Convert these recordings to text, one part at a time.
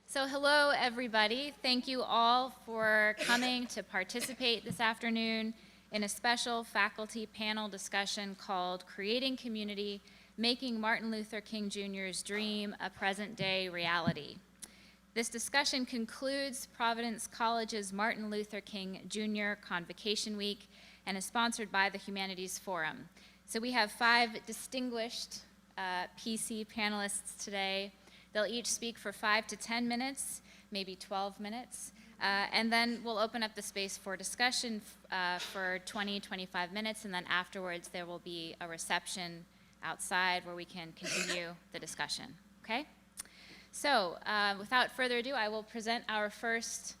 So hello, everybody. Thank you all for coming to participate this afternoon in a special faculty panel discussion called Creating Community, Making Martin Luther King Jr.'s Dream a Present-Day Reality. This discussion concludes Providence College's Martin Luther King Jr. Convocation Week and is sponsored by the Humanities Forum. So we have 5 distinguished PC panelists today. They'll each speak for 5 to 10 minutes, maybe 12 minutes, and then we'll open up the space for discussion for 20, 25 minutes, and then afterwards there will be a reception outside where we can continue the discussion, okay? So without further ado, I will present our first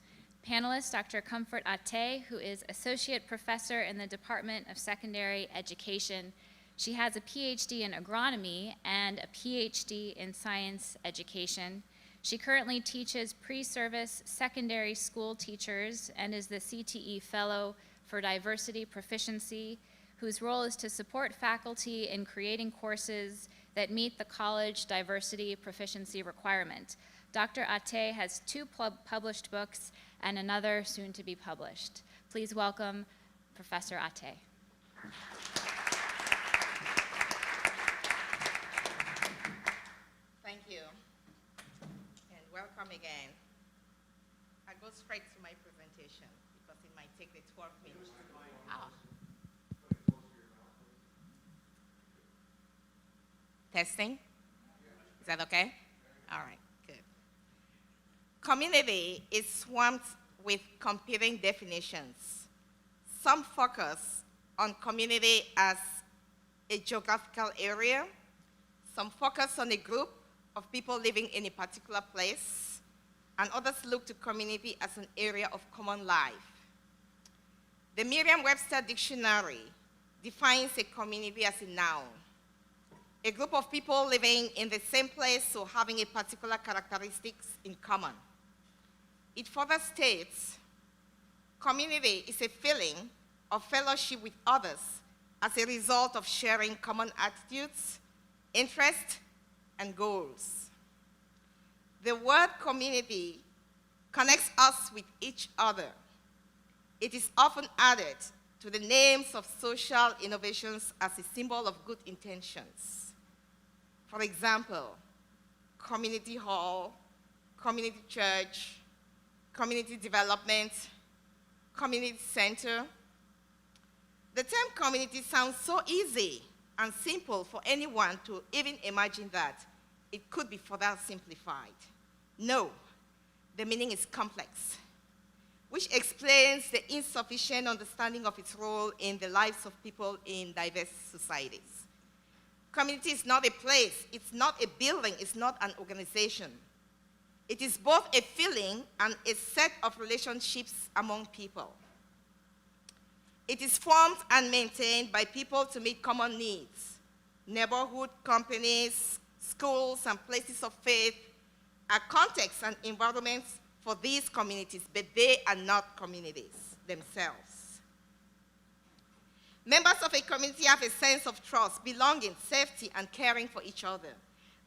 panelist, Dr. Comfort Ateh, who is Associate Professor in the Department of Secondary Education. She has a PhD in agronomy and a PhD in science education. She currently teaches pre-service secondary school teachers and is the CTE Fellow for Diversity Proficiency, whose role is to support faculty in creating courses that meet the college diversity proficiency requirement. Dr. Ateh has 2 published books and another soon to be published. Please welcome Professor Ateh. Thank you, and welcome again. I go straight to my presentation because it might take the 12 minutes. Testing? Is that okay? All right, good. Community is swamped with competing definitions. Some focus on community as a geographical area. Some focus on a group of people living in a particular place, and others look to community as an area of common life. The Merriam-Webster Dictionary defines a community as a noun, a group of people living in the same place or having a particular characteristics in common. It further states, community is a feeling of fellowship with others as a result of sharing common attitudes, interests, and goals. The word community connects us with each other. It is often added to the names of social innovations as a symbol of good intentions. For example, community hall, community church, community development, community center. The term community sounds so easy and simple for anyone to even imagine that it could be further simplified. No, the meaning is complex, which explains the insufficient understanding of its role in the lives of people in diverse societies. Community is not a place, it's not a building, it's not an organization. It is both a feeling and a set of relationships among people. It is formed and maintained by people to meet common needs. Neighborhood, companies, schools, and places of faith are contexts and environments for these communities, but they are not communities themselves. Members of a community have a sense of trust, belonging, safety, and caring for each other.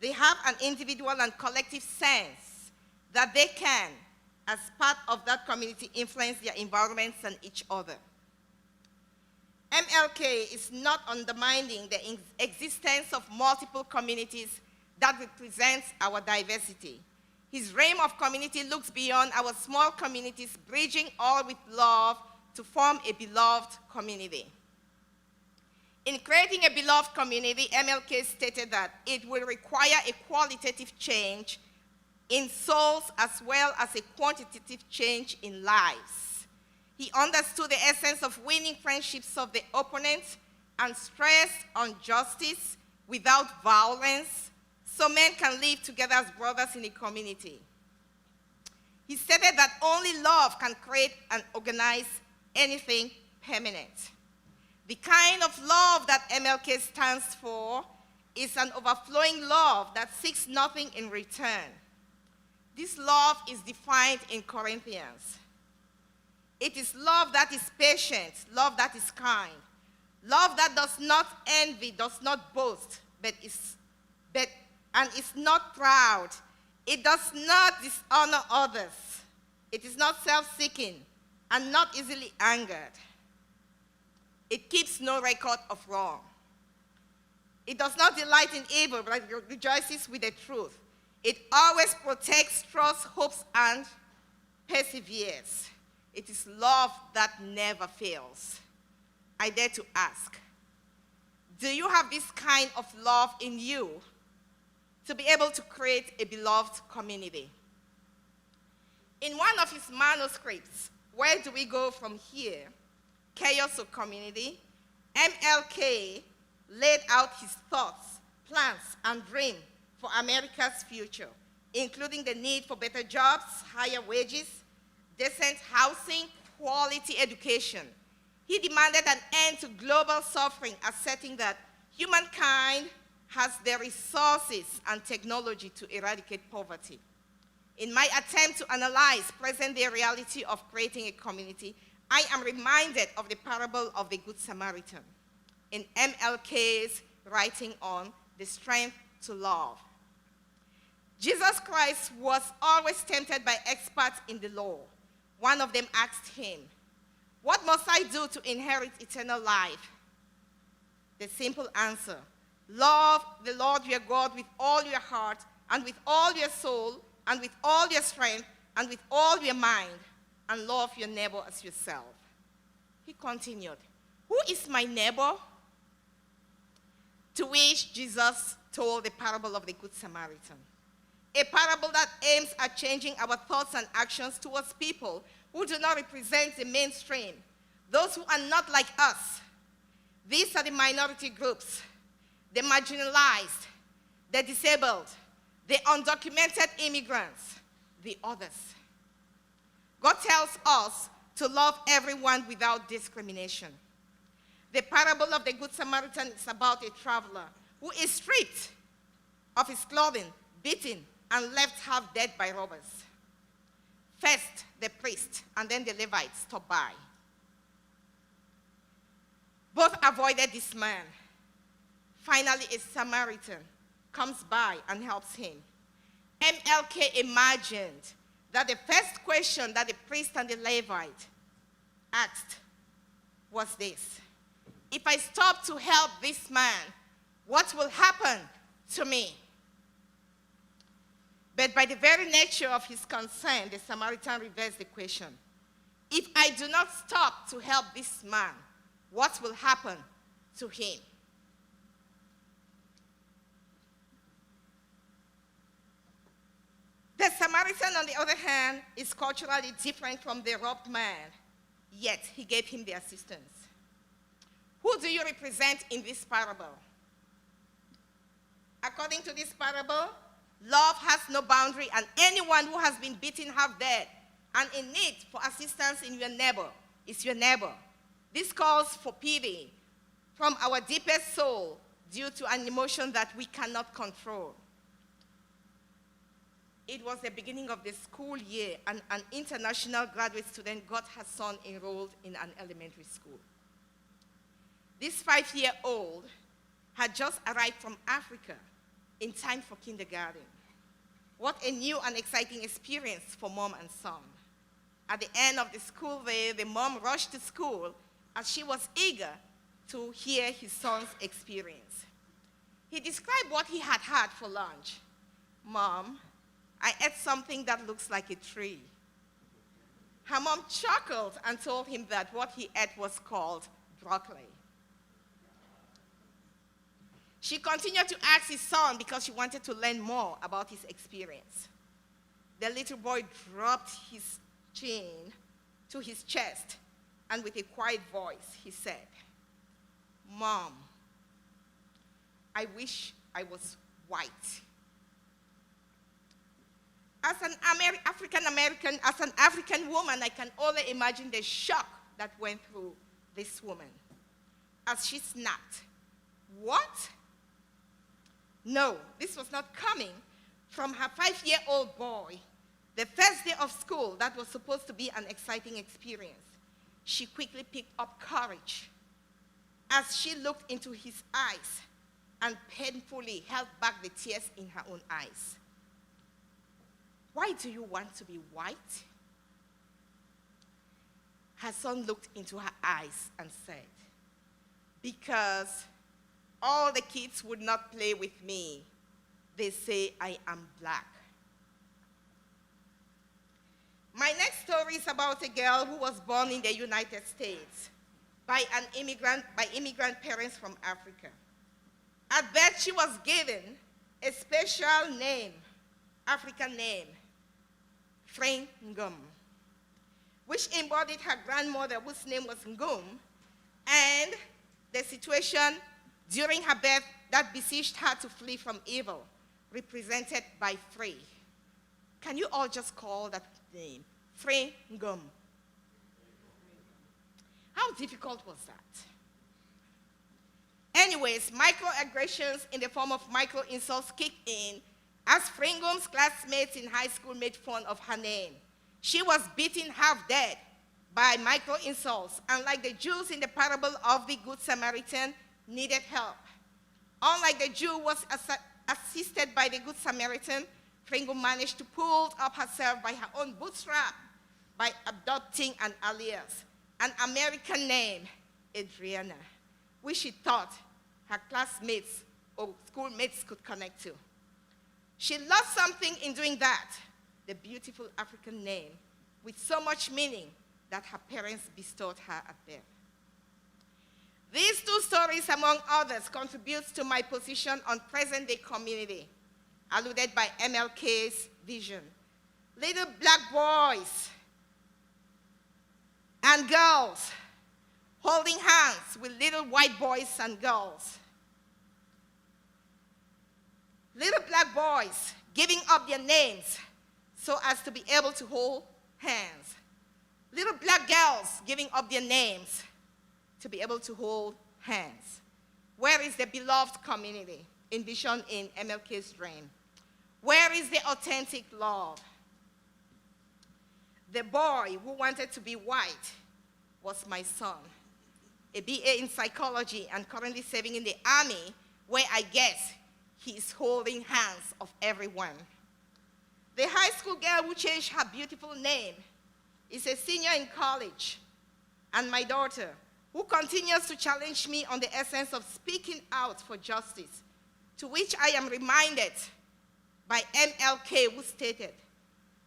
They have an individual and collective sense that they can, as part of that community, influence their environments and each other. MLK is not undermining the existence of multiple communities that represents our diversity. His realm of community looks beyond our small communities, bridging all with love to form a beloved community. In creating a beloved community, MLK stated that it will require a qualitative change in souls as well as a quantitative change in lives. He understood the essence of winning friendships of the opponent and stressed on justice without violence so men can live together as brothers in a community. He stated that only love can create and organize anything permanent. The kind of love that MLK stands for is an overflowing love that seeks nothing in return. This love is defined in Corinthians. It is love that is patient, love that is kind, love that does not envy, does not boast, and is not proud. It does not dishonor others. It is not self-seeking and not easily angered. It keeps no record of wrong. It does not delight in evil, but rejoices with the truth. It always protects, trusts, hopes, and perseveres. It is love that never fails. I dare to ask, do you have this kind of love in you to be able to create a beloved community? In one of his manuscripts, Where Do We Go From Here? Chaos or Community, MLK laid out his thoughts, plans, and dreams for America's future, including the need for better jobs, higher wages, decent housing, quality education. He demanded an end to global suffering, asserting that humankind has the resources and technology to eradicate poverty. In my attempt to analyze present-day reality of creating a community, I am reminded of the parable of the Good Samaritan in MLK's writing on the strength to love. Jesus Christ was always tempted by experts in the law. One of them asked him, "What must I do to inherit eternal life?" The simple answer, love the Lord your God with all your heart and with all your soul and with all your strength and with all your mind, and love your neighbor as yourself. He continued, "Who is my neighbor?" To which Jesus told the parable of the Good Samaritan, a parable that aims at changing our thoughts and actions towards people who do not represent the mainstream, those who are not like us. These are the minority groups, the marginalized, the disabled, the undocumented immigrants, the others. God tells us to love everyone without discrimination. The parable of the Good Samaritan is about a traveler who is stripped of his clothing, beaten, and left half dead by robbers. First, the priest, and then the Levites stopped by. Both avoided this man. Finally, a Samaritan comes by and helps him. MLK imagined that the first question that the priest and the Levite asked was this: if I stop to help this man, what will happen to me? But by the very nature of his concern, the Samaritan reversed the question. If I do not stop to help this man, what will happen to him? The Samaritan, on the other hand, is culturally different from the robbed man, yet he gave him the assistance. Who do you represent in this parable? According to this parable, love has no boundary, and anyone who has been beaten half dead and in need for assistance in your neighbor is your neighbor. This calls for pity from our deepest soul due to an emotion that we cannot control. It was the beginning of the school year, and an international graduate student got her son enrolled in an elementary school. This 5-year-old had just arrived from Africa in time for kindergarten. What a new and exciting experience for mom and son. At the end of the school day, the mom rushed to school as she was eager to hear his son's experience. He described what he had had for lunch. "Mom, I ate something that looks like a tree." Her mom chuckled and told him that what he ate was called broccoli. She continued to ask his son because she wanted to learn more about his experience. The little boy dropped his chin to his chest, and with a quiet voice, he said, "Mom, I wish I was white." As an African woman, I can only imagine the shock that went through this woman as she snapped, "What?" No, this was not coming from her 5-year-old boy. The first day of school, that was supposed to be an exciting experience. She quickly picked up courage as she looked into his eyes and painfully held back the tears in her own eyes. why do you want to be white? Her son looked into her eyes and said, because all the kids would not play with me. They say I am black. My next story is about a girl who was born in the United States by immigrant parents from Africa. At birth, she was given a special name, African name, Ngum, which embodied her grandmother, whose name was Ngum, and the situation during her birth that besieged her to flee from evil, represented by Free. Can you all just call that name? Ngum. How difficult was that? Anyways, microaggressions in the form of micro-insults kicked in as Ngum's classmates in high school made fun of her name. She was beaten half dead by micro-insults, and like the Jews in the parable of the Good Samaritan, needed help. Unlike the Jew was assisted by the Good Samaritan, Ngum managed to pull up herself by her own bootstrap by adopting an alias, an American name, Adriana, which she thought her classmates or schoolmates could connect to. She lost something in doing that, the beautiful African name, with so much meaning that her parents bestowed her at birth. These two stories, among others, contribute to my position on present-day community, alluded by MLK's vision. Little black boys and girls holding hands with little white boys and girls. Little black boys giving up their names so as to be able to hold hands. Little black girls giving up their names to be able to hold hands. Where is the beloved community envisioned in MLK's dream? Where is the authentic love? The boy who wanted to be white was my son, a BA in psychology and currently serving in the army, where I guess he is holding hands of everyone. The high school girl who changed her beautiful name is a senior in college, and my daughter, who continues to challenge me on the essence of speaking out for justice, to which I am reminded by MLK, who stated,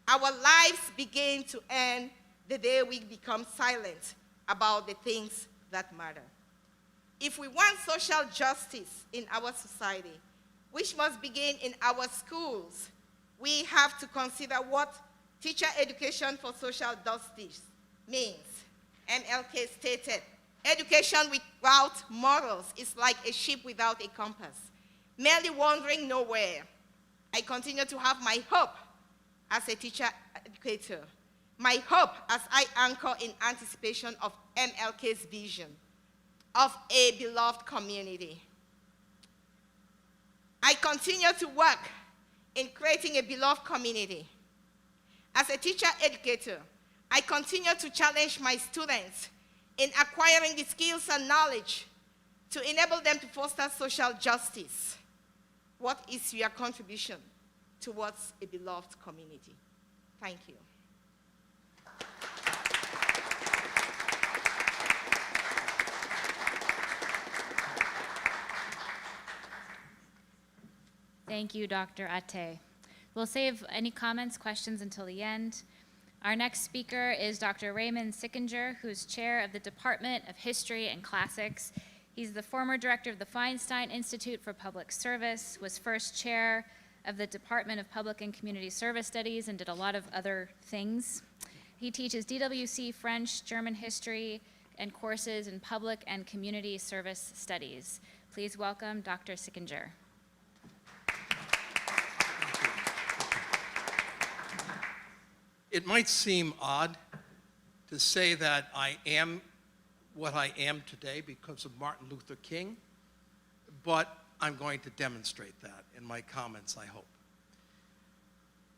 our lives begin to end the day we become silent about the things that matter. If we want social justice in our society, which must begin in our schools, we have to consider what teacher education for social justice means. MLK stated, education without morals is like a ship without a compass, merely wandering nowhere. I continue to have my hope as a teacher educator, my hope as I anchor in anticipation of MLK's vision of a beloved community. I continue to work in creating a beloved community. As a teacher educator, I continue to challenge my students in acquiring the skills and knowledge to enable them to foster social justice. What is your contribution towards a beloved community? Thank you. Thank you, Dr. Ateh. We'll save any comments, questions until the end. Our next speaker is Dr. Raymond Sickinger, who's chair of the Department of History and Classics. He's the former director of the Feinstein Institute for Public Service, was first chair of the Department of Public and Community Service Studies, and did a lot of other things. He teaches DWC French, German history, and courses in public and community service studies. Please welcome Dr. Sickinger. It might seem odd to say that I am what I am today because of Martin Luther King, but I'm going to demonstrate that in my comments, I hope.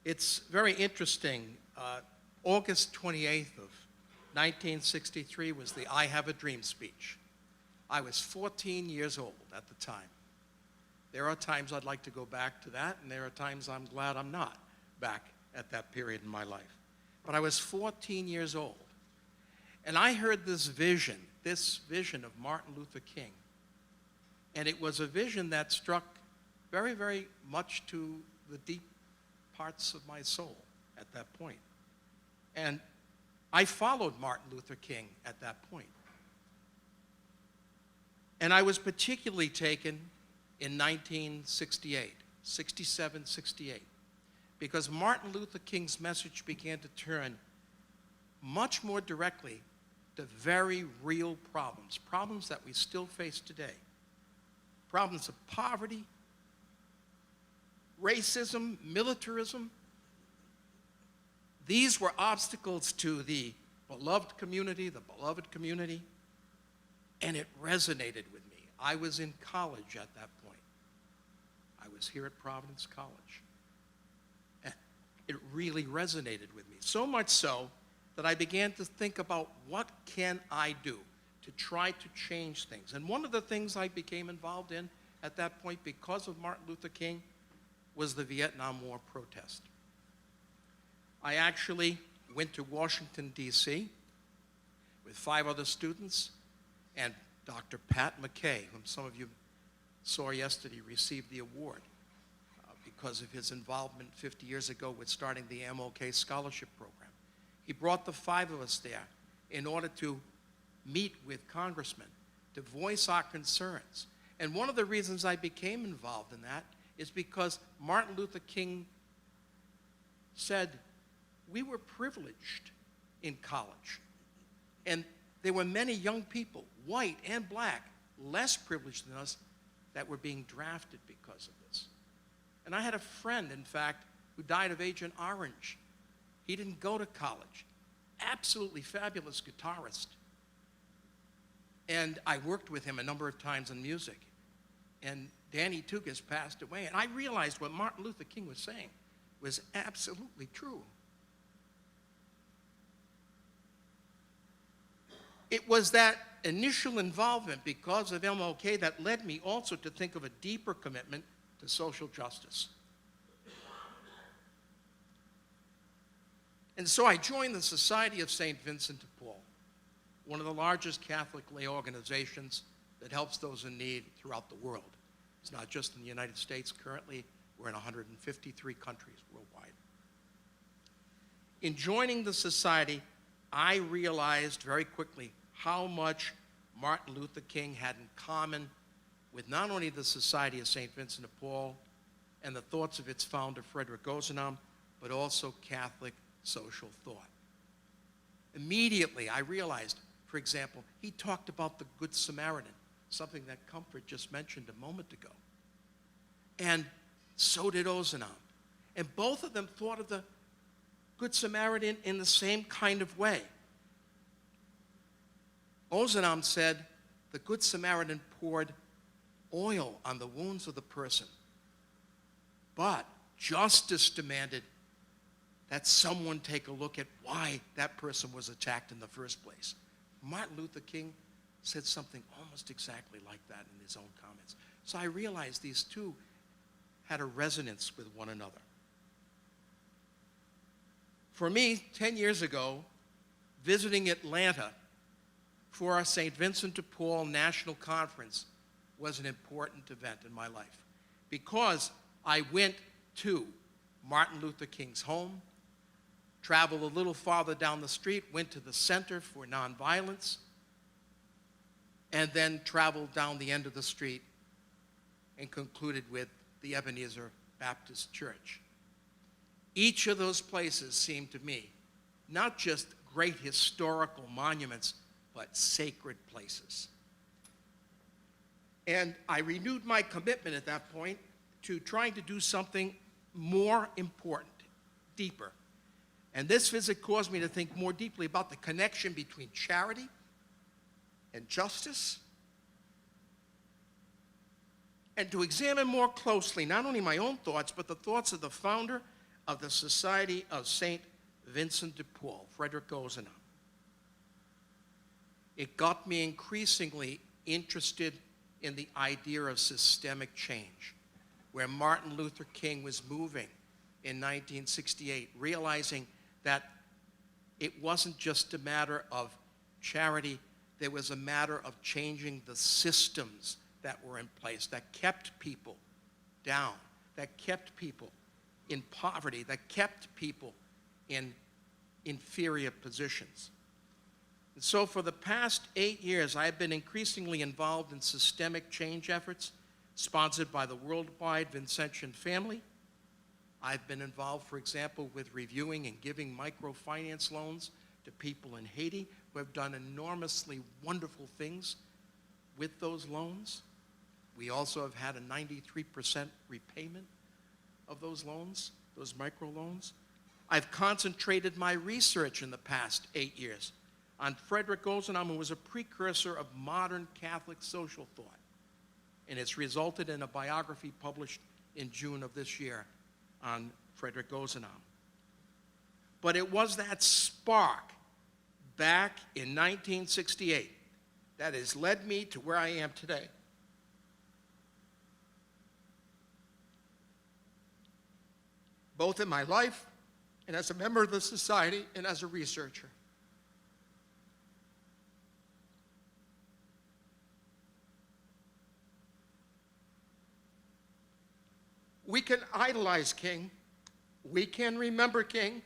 It's very interesting. August 28th of 1963 was the I Have a Dream speech. I was 14 years old at the time. There are times I'd like to go back to that, and there are times I'm glad I'm not back at that period in my life. But I was 14 years old. And I heard this vision of Martin Luther King. And it was a vision that struck very, very much to the deep parts of my soul at that point. And I followed Martin Luther King at that point. And I was particularly taken in 1968, 67, 68, because Martin Luther King's message began to turn much more directly to very real problems, problems that we still face today. Problems of poverty, racism, militarism. These were obstacles to the beloved community, and it resonated with me. I was in college at that point. I was here at Providence College. And it really resonated with me, so much so that I began to think about what can I do to try to change things. And one of the things I became involved in at that point because of Martin Luther King was the Vietnam War protest. I actually went to Washington, D.C. with 5 other students, and Dr. Pat McKay, whom some of you saw yesterday, received the award because of his involvement 50 years ago with starting the MLK Scholarship Program. He brought the 5 of us there in order to meet with congressmen, to voice our concerns. And one of the reasons I became involved in that is because Martin Luther King said, we were privileged in college. And there were many young people, white and black, less privileged than us, that were being drafted because of this. And I had a friend, in fact, who died of Agent Orange. He didn't go to college. Absolutely fabulous guitarist. And I worked with him a number of times in music. And Danny Tugas passed away. And I realized what Martin Luther King was saying was absolutely true. It was that initial involvement because of MLK that led me also to think of a deeper commitment to social justice. And so I joined the Society of St. Vincent de Paul, one of the largest Catholic lay organizations that helps those in need throughout the world. It's not just in the United States. Currently, we're in 153 countries worldwide. In joining the society, I realized very quickly how much Martin Luther King had in common with not only the Society of St. Vincent de Paul and the thoughts of its founder, Frederick Ozanam, but also Catholic social thought. Immediately, I realized, for example, he talked about the Good Samaritan, something that Comfort just mentioned a moment ago. And so did Ozanam. And both of them thought of the Good Samaritan in the same kind of way. Ozanam said, the Good Samaritan poured oil on the wounds of the person, but justice demanded that someone take a look at why that person was attacked in the first place. Martin Luther King said something almost exactly like that in his own comments. So I realized these two had a resonance with one another. For me, 10 years ago, visiting Atlanta for our St. Vincent de Paul National Conference was an important event in my life because I went to Martin Luther King's home, traveled a little farther down the street, went to the Center for Nonviolence, and then traveled down the end of the street and concluded with the Ebenezer Baptist Church. Each of those places seemed to me not just great historical monuments, but sacred places. And I renewed my commitment at that point to trying to do something more important, deeper. And this visit caused me to think more deeply about the connection between charity and justice, and to examine more closely not only my own thoughts, but the thoughts of the founder of the Society of St. Vincent de Paul, Frederick Ozanam. It got me increasingly interested in the idea of systemic change, where Martin Luther King was moving in 1968, realizing that it wasn't just a matter of charity, there was a matter of changing the systems that were in place that kept people down, that kept people in poverty, that kept people in inferior positions. And so for the past 8 years, I've been increasingly involved in systemic change efforts sponsored by the worldwide Vincentian family. I've been involved, for example, with reviewing and giving microfinance loans to people in Haiti who have done enormously wonderful things with those loans. We also have had a 93% repayment of those loans, those microloans. I've concentrated my research in the past 8 years on Frederick Ozanam, who was a precursor of modern Catholic social thought. And it's resulted in a biography published in June of this year on Frederick Ozanam. But it was that spark back in 1968 that has led me to where I am today. Both in my life and as a member of the society and as a researcher. We can idolize King. We can remember King.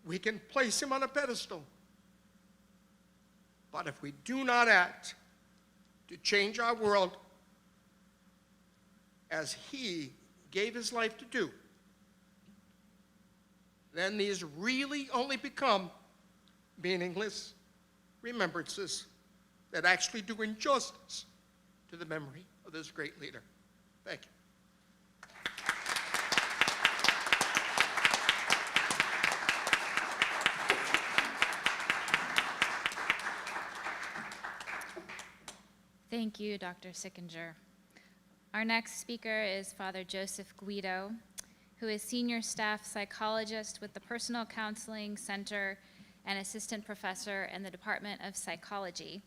We can place him on a pedestal. But if we do not act to change our world as he gave his life to do, then these really only become meaningless remembrances that actually do injustice to the memory of this great leader. Thank you. Thank you, Dr. Sickinger. Our next speaker is Father Joseph Guido, who is Senior Staff Psychologist with the Personal Counseling Center and Assistant Professor in the Department of Psychology.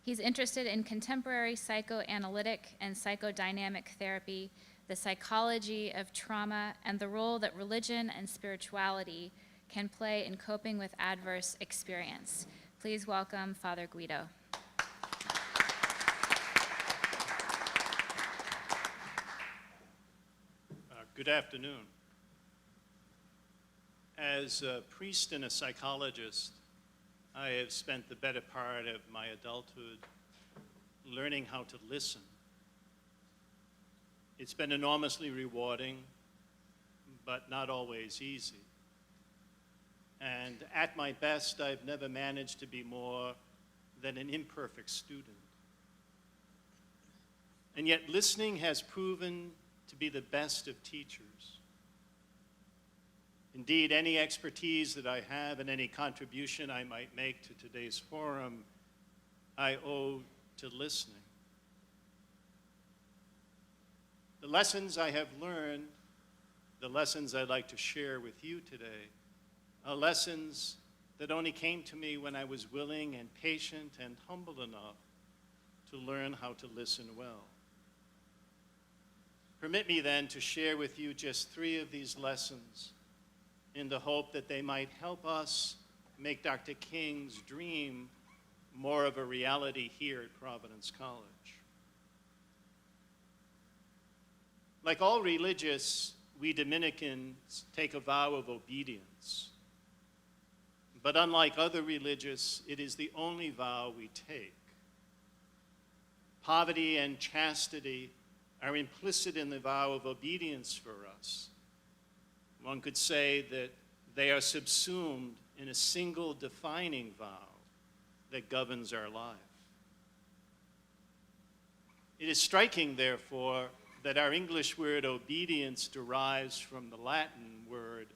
He's interested in contemporary psychoanalytic and psychodynamic therapy, the psychology of trauma, and the role that religion and spirituality can play in coping with adverse experience. Please welcome Father Guido. Good afternoon. As a priest and a psychologist, I have spent the better part of my adulthood learning how to listen. It's been enormously rewarding, but not always easy. And at my best, I've never managed to be more than an imperfect student. And yet listening has proven to be the best of teachers. Indeed, any expertise that I have and any contribution I might make to today's forum, I owe to listening. The lessons I have learned, the lessons I'd like to share with you today, are lessons that only came to me when I was willing and patient and humble enough to learn how to listen well. Permit me then to share with you just 3 of these lessons in the hope that they might help us make Dr. King's dream more of a reality here at Providence College. Like all religious, we Dominicans take a vow of obedience. But unlike other religious, it is the only vow we take. Poverty and chastity are implicit in the vow of obedience for us. One could say that they are subsumed in a single defining vow that governs our life. It is striking, therefore, that our English word obedience derives from the Latin word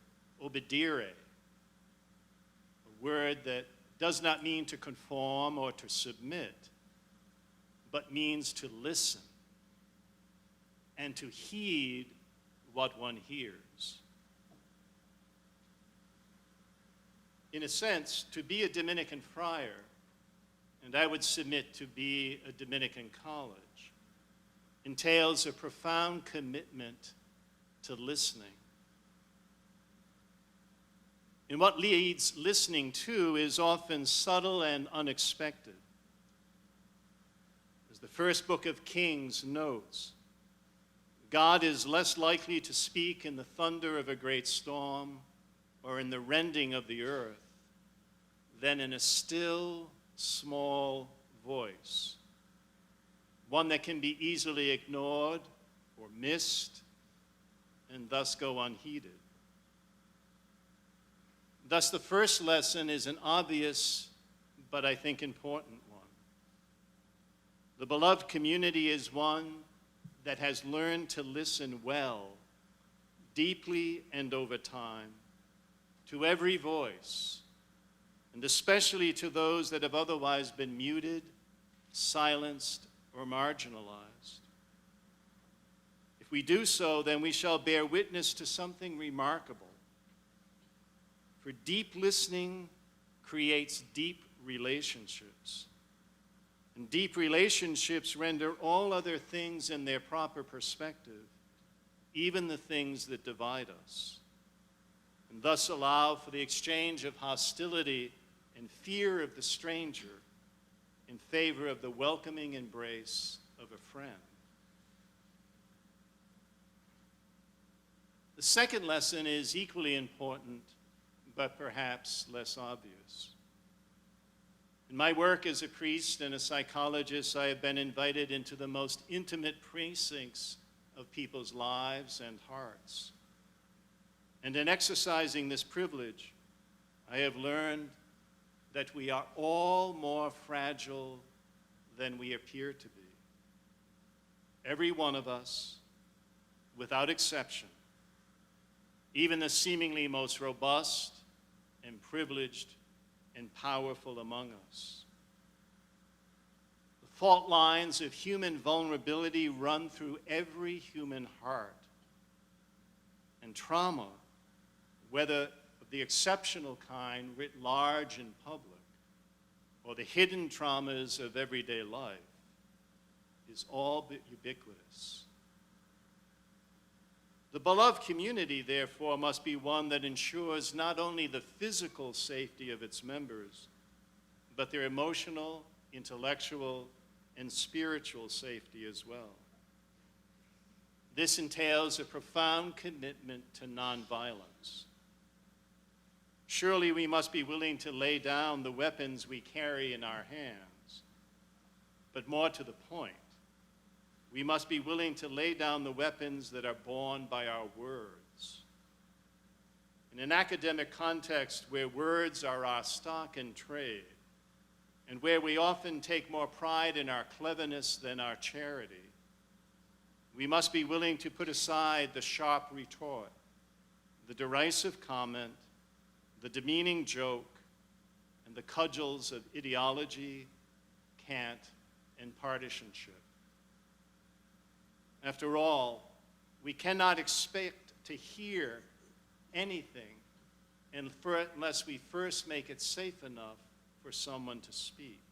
obedire, a word that does not mean to conform or to submit, but means to listen and to heed what one hears. In a sense, to be a Dominican friar, and I would submit to be a Dominican college, entails a profound commitment to listening, And what leads listening to is often subtle and unexpected. As the first book of Kings notes, God is less likely to speak in the thunder of a great storm or in the rending of the earth than in a still, small voice, one that can be easily ignored or missed and thus go unheeded. Thus, the first lesson is an obvious but I think important one. The beloved community is one that has learned to listen well, deeply and over time, to every voice, and especially to those that have otherwise been muted, silenced, or marginalized. If we do so, then we shall bear witness to something remarkable. For deep listening creates deep relationships. And deep relationships render all other things in their proper perspective, even the things that divide us, and thus allow for the exchange of hostility and fear of the stranger in favor of the welcoming embrace of a friend. The second lesson is equally important, but perhaps less obvious. In my work as a priest and a psychologist, I have been invited into the most intimate precincts of people's lives and hearts. And in exercising this privilege, I have learned that we are all more fragile than we appear to be. Every one of us, without exception, even the seemingly most robust and privileged and powerful among us. The fault lines of human vulnerability run through every human heart. And trauma, whether of the exceptional kind writ large in public, or the hidden traumas of everyday life, is all but ubiquitous. The beloved community, therefore, must be one that ensures not only the physical safety of its members, but their emotional, intellectual, and spiritual safety as well. This entails a profound commitment to nonviolence. Surely we must be willing to lay down the weapons we carry in our hands, but more to the point, we must be willing to lay down the weapons that are borne by our words. In an academic context where words are our stock and trade, and where we often take more pride in our cleverness than our charity, we must be willing to put aside the sharp retort, the derisive comment, the demeaning joke, and the cudgels of ideology, cant, and partisanship. After all, we cannot expect to hear anything unless we first make it safe enough for someone to speak.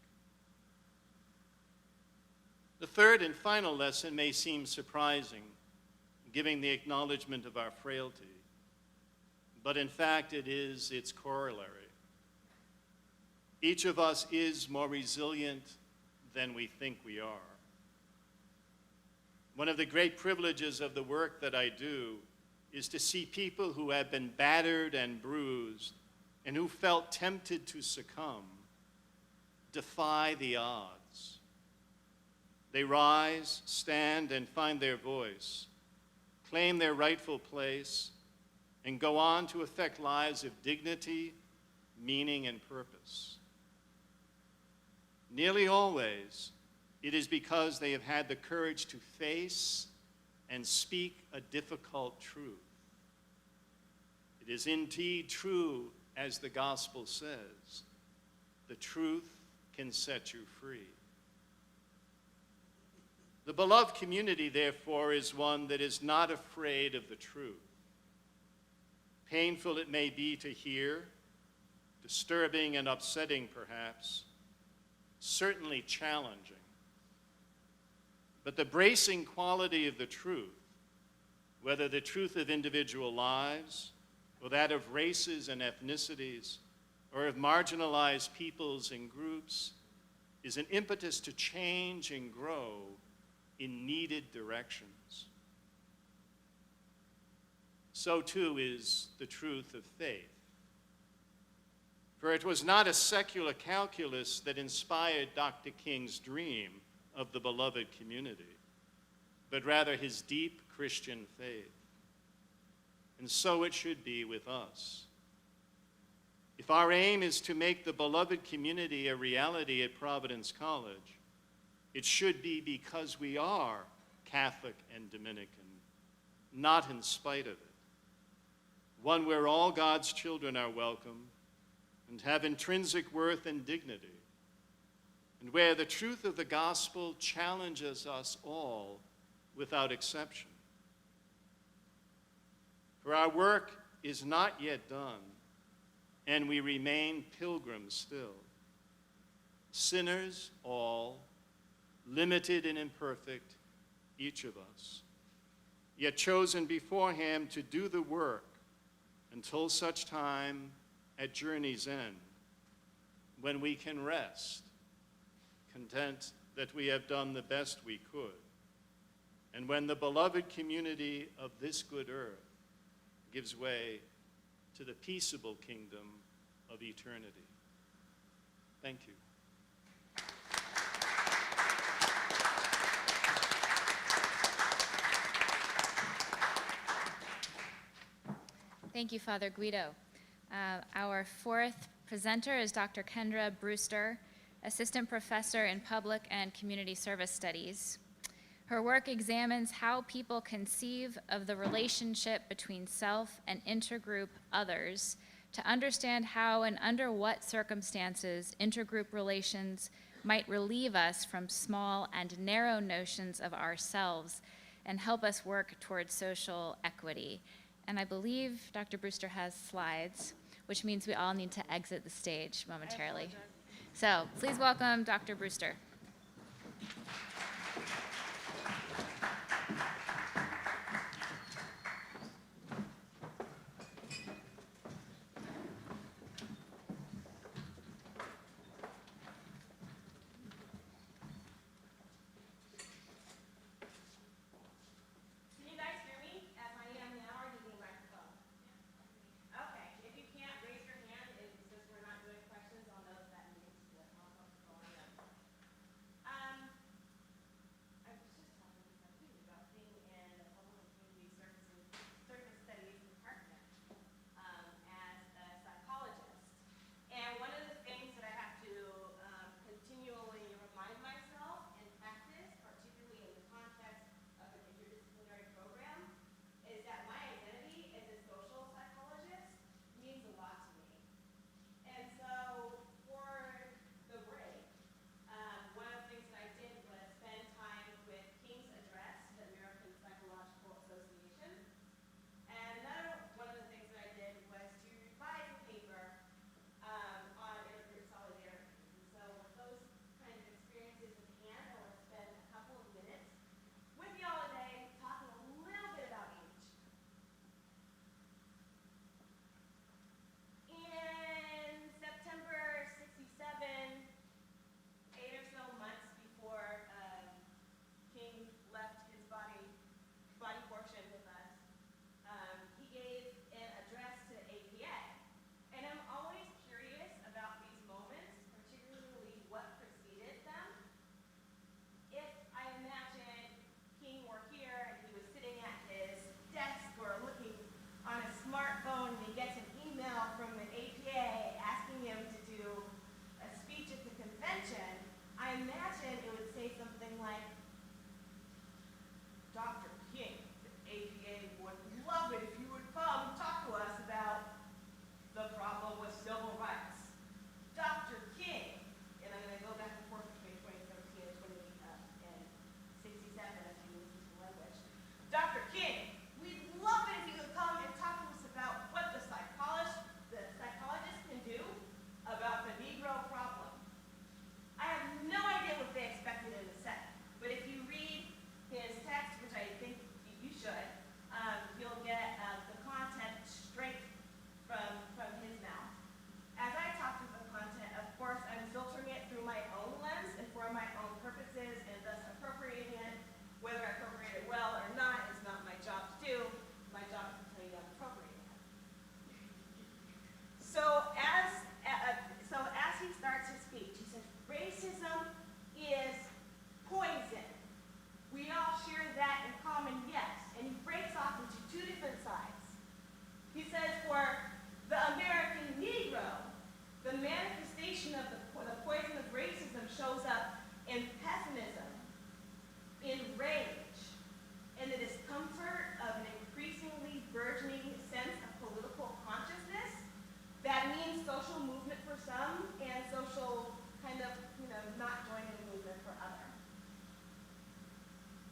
The third and final lesson may seem surprising, given the acknowledgement of our frailty, but in fact it is its corollary. Each of us is more resilient than we think we are. One of the great privileges of the work that I do is to see people who have been battered and bruised and who felt tempted to succumb defy the odds. They rise, stand, and find their voice, claim their rightful place, and go on to affect lives of dignity, meaning, and purpose. Nearly always, it is because they have had the courage to face and speak a difficult truth. It is indeed true, as the gospel says, the truth can set you free. The beloved community, therefore, is one that is not afraid of the truth. Painful it may be to hear, disturbing and upsetting perhaps, certainly challenging. But the bracing quality of the truth, whether the truth of individual lives or that of races and ethnicities, or of marginalized peoples and groups, is an impetus to change and grow in needed directions. So too is the truth of faith. For it was not a secular calculus that inspired Dr. King's dream of the beloved community, but rather his deep Christian faith. And so it should be with us. If our aim is to make the beloved community a reality at Providence College, it should be because we are Catholic and Dominican, not in spite of it. One where all God's children are welcome and have intrinsic worth and dignity, and where the truth of the gospel challenges us all without exception. For our work is not yet done, and we remain pilgrims still. Sinners all, limited and imperfect, each of us, yet chosen beforehand to do the work until such time at journey's end, when we can rest, content that we have done the best we could, and when the beloved community of this good earth gives way to the peaceable kingdom of eternity. Thank you. Thank you, Father Guido. Our fourth presenter is Dr. Kendra Brewster, Assistant Professor in Public and Community Service Studies. Her work examines how people conceive of the relationship between self and intergroup others to understand how and under what circumstances intergroup relations might relieve us from small and narrow notions of ourselves and help us work towards social equity. And I believe Dr. Brewster has slides, which means we all need to exit the stage momentarily. So please welcome Dr. Brewster.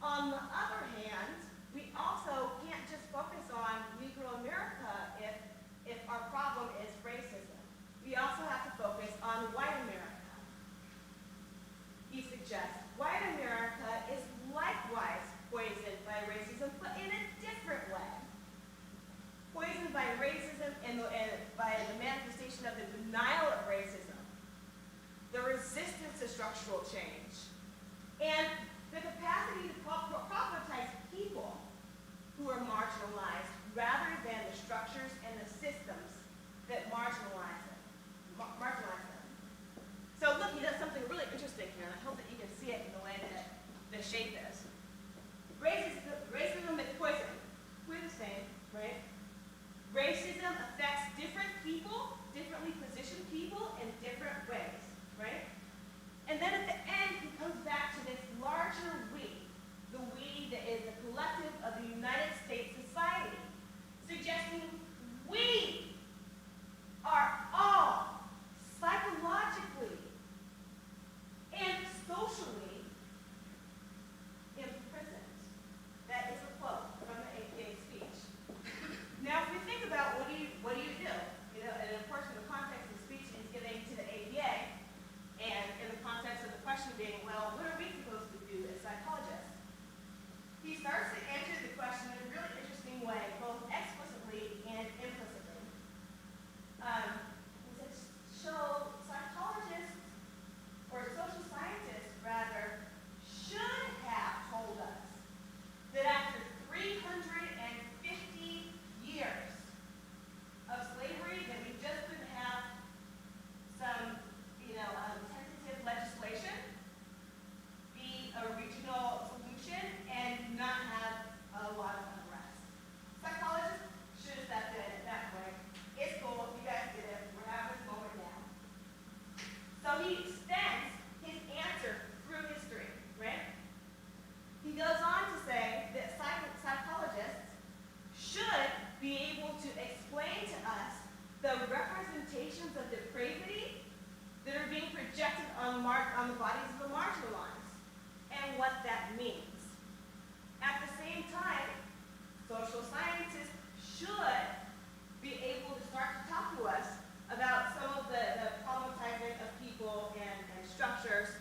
On the other hand, we also can't just focus on Negro America if our problem is racism. We also have to focus on white America. He suggests white America is likewise poisoned by racism, but in a different way. Poisoned by racism and by the manifestation of the denial of racism, the resistance to structural change, and the capacity to problematize people who are marginalized rather than the structures and the systems that marginalize them. So look, he does something really interesting here, and I hope that you can see it in the way that the shape is. Racism is poison. We're the same, right? Racism affects different people, differently positioned people in different ways, right? And then at the end, he comes back to this larger we, the we that is the collective of the United States society, suggesting we are all psychologically and socially imprisoned. That is a quote from the APA speech. Now, if we think about what do you do? You know, and of course, in the context of the speech he's giving to the APA, and in the context of the question being, well, what are we supposed to do as psychologists? He starts to answer the question in a really interesting way, both explicitly and implicitly. He says, so psychologists, or social scientists rather, should have told us that after 350 years of slavery, that we just couldn't have some, tentative legislation be a regional solution and not have a lot of unrest. Psychologists should have stepped in at that point. It's cool, you guys get it, we're having this moment now. So he extends his answer through history, right? He goes on to say that psychologists should be able to explain to us the representations of depravity that are being projected on the bodies of the marginalized and what that means. At the same time, social scientists should be able to start to talk to us about some of the problematizing of people and structures.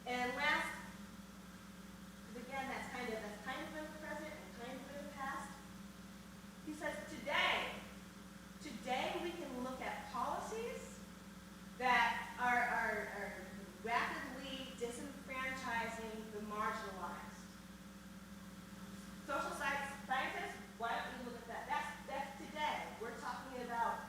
And last, because again, that's kind of in the present and kind of in the past. He says today we can look at policies that are rapidly disenfranchising the marginalized. Social scientists, why don't we look at that? That's today. We're talking about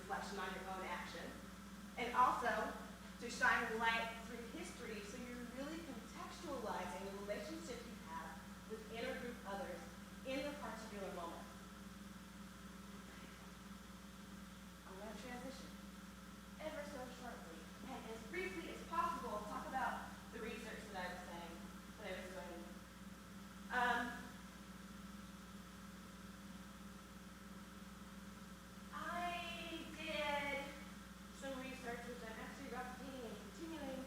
reflection on your own actions, and also to shine a light through history so you're really contextualizing the relationships you have with intergroup others in the particular moment. I'm going to transition ever so shortly and as briefly as possible talk about the research that I was saying, that I was doing. I did some research, which I'm actually replicating and continuing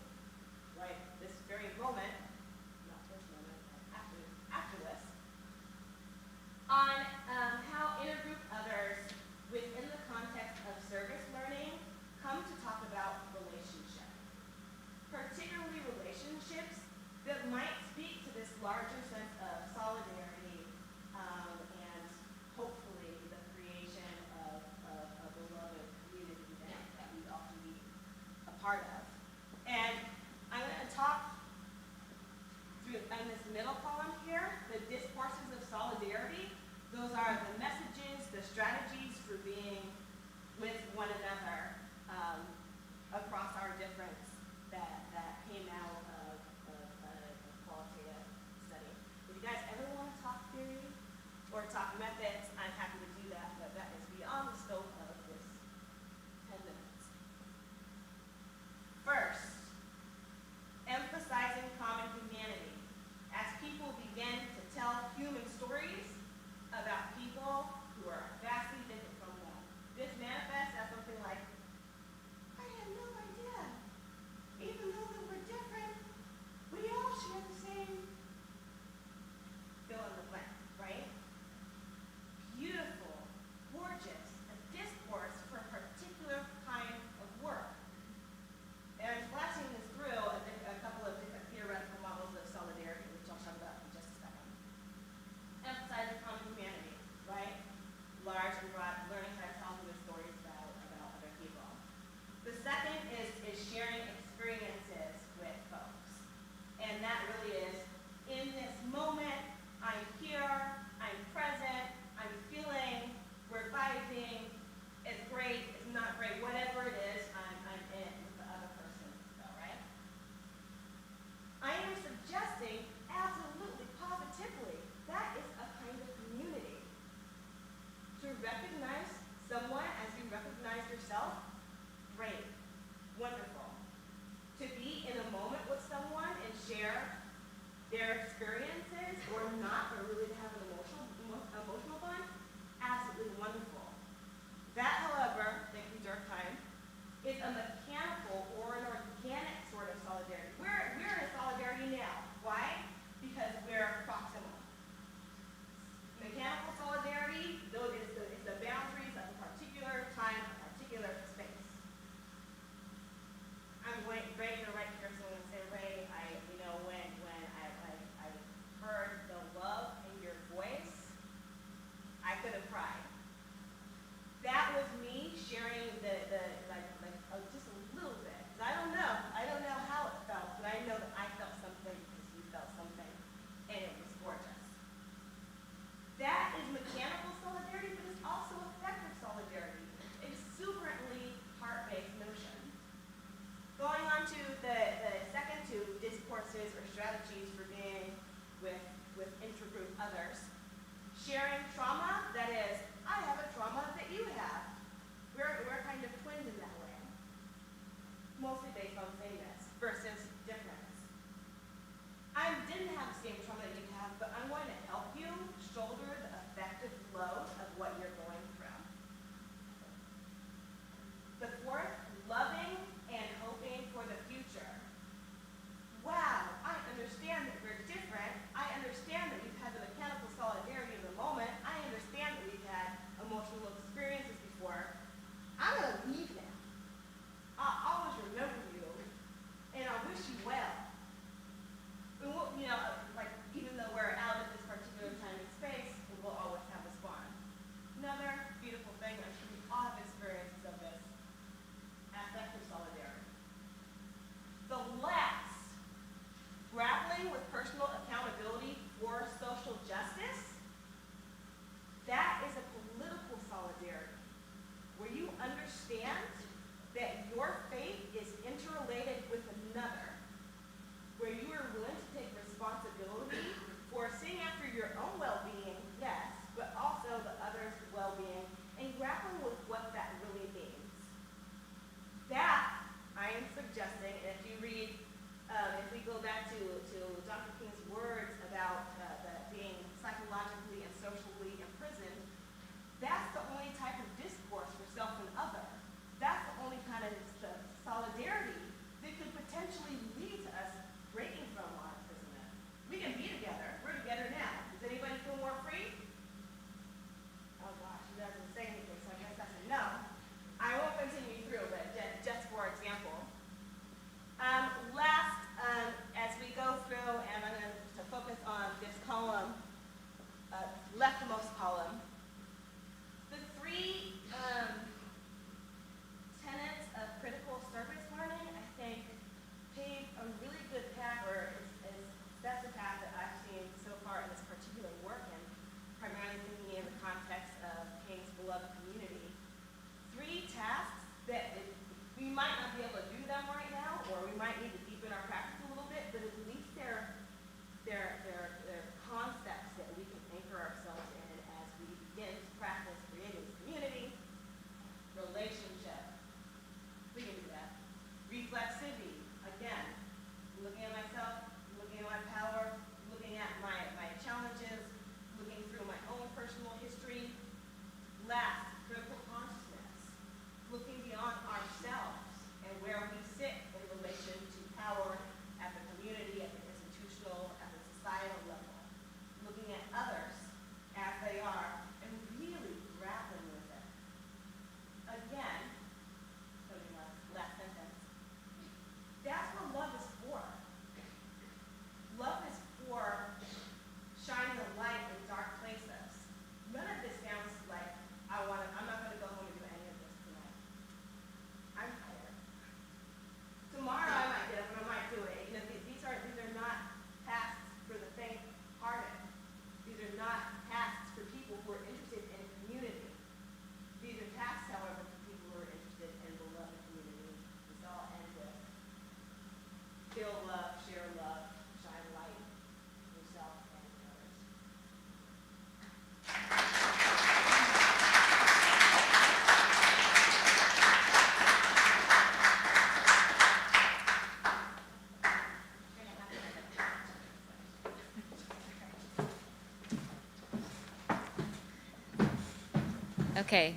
Okay,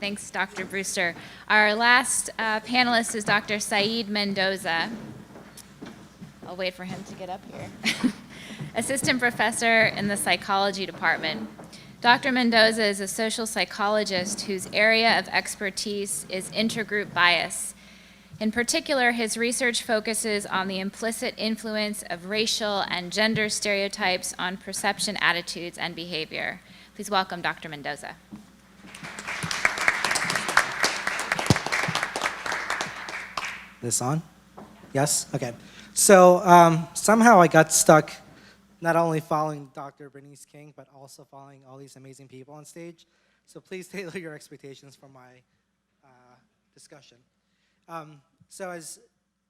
thanks, Dr. Brewster. Our last panelist is Dr. Saeed Mendoza. I'll wait for him to get up here. Assistant professor in the psychology department. Dr. Mendoza is a social psychologist whose area of expertise is intergroup bias. In particular, his research focuses on the implicit influence of racial and gender stereotypes on perception, attitudes, and behavior. Please welcome Dr. Mendoza. This on? Yes? Okay. So somehow I got stuck not only following Dr. Bernice King, but also following all these amazing people on stage. So please tailor your expectations for my discussion. So as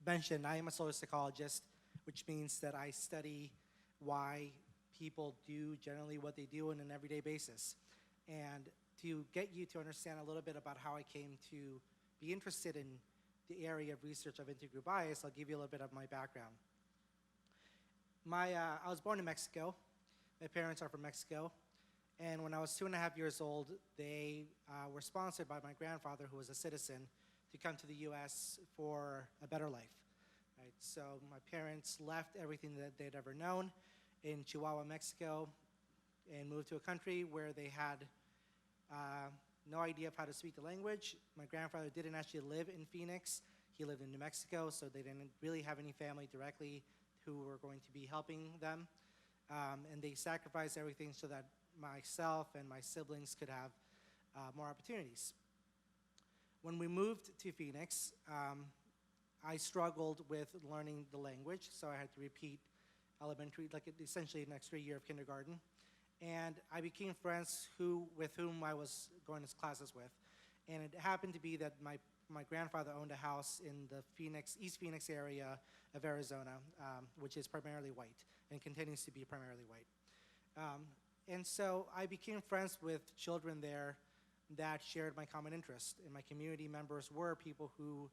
mentioned, I am a social psychologist, which means that I study why people do generally what they do on an everyday basis. And to get you to understand a little bit about how I came to be interested in the area of research of intergroup bias, I'll give you a little bit of my background. I was born in Mexico. My parents are from Mexico. And when I was 2.5 years old, they were sponsored by my grandfather, who was a citizen, to come to the U.S. for a better life. Right? So my parents left everything that they'd ever known in Chihuahua, Mexico, and moved to a country where they had no idea of how to speak the language. My grandfather didn't actually live in Phoenix. He lived in New Mexico, so they didn't really have any family directly who were going to be helping them. And they sacrificed everything so that myself and my siblings could have more opportunities. When we moved to Phoenix, I struggled with learning the language, so I had to repeat elementary, like essentially an extra year of kindergarten. And I became friends with whom I was going to classes with. And it happened to be that my grandfather owned a house in the East Phoenix area of Arizona, which is primarily white and continues to be primarily white. And so I became friends with children there that shared my common interest. And my community members were people who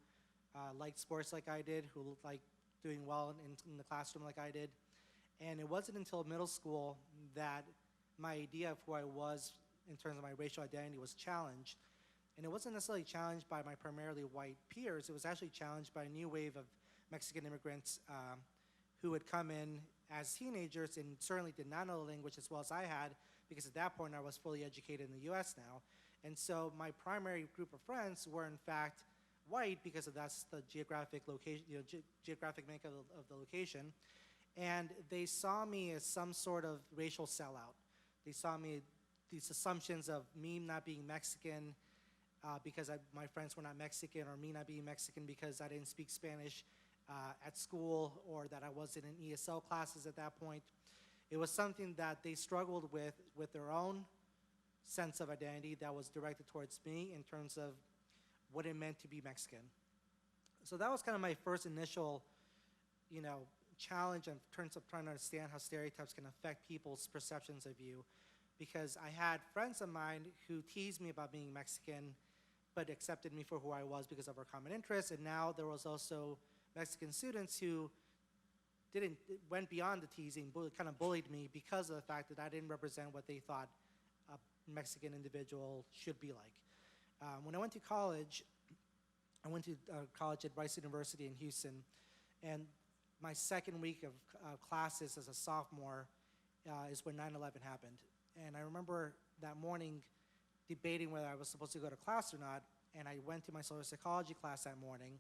liked sports like I did, who liked doing well in the classroom like I did. And it wasn't until middle school that my idea of who I was in terms of my racial identity was challenged. And it wasn't necessarily challenged by my primarily white peers. It was actually challenged by a new wave of Mexican immigrants who had come in as teenagers and certainly did not know the language as well as I had, because at that point I was fully educated in the US now. And so my primary group of friends were in fact white, because that's the geographic location, geographic makeup of the location. And they saw me as some sort of racial sellout. They saw me, these assumptions of me not being Mexican because my friends were not Mexican, or me not being Mexican because I didn't speak Spanish at school, or that I wasn't in ESL classes at that point. It was something that they struggled with their own sense of identity that was directed towards me in terms of what it meant to be Mexican. So that was kind of my first initial, challenge in terms of trying to understand how stereotypes can affect people's perceptions of you, because I had friends of mine who teased me about being Mexican, but accepted me for who I was because of our common interests. And now there was also Mexican students who went beyond the teasing, kind of bullied me because of the fact that I didn't represent what they thought a Mexican individual should be like. When I went to college, I went to college at Rice University in Houston, and my second week of classes as a sophomore is when 9/11 happened. And I remember that morning debating whether I was supposed to go to class or not, and I went to my social psychology class that morning,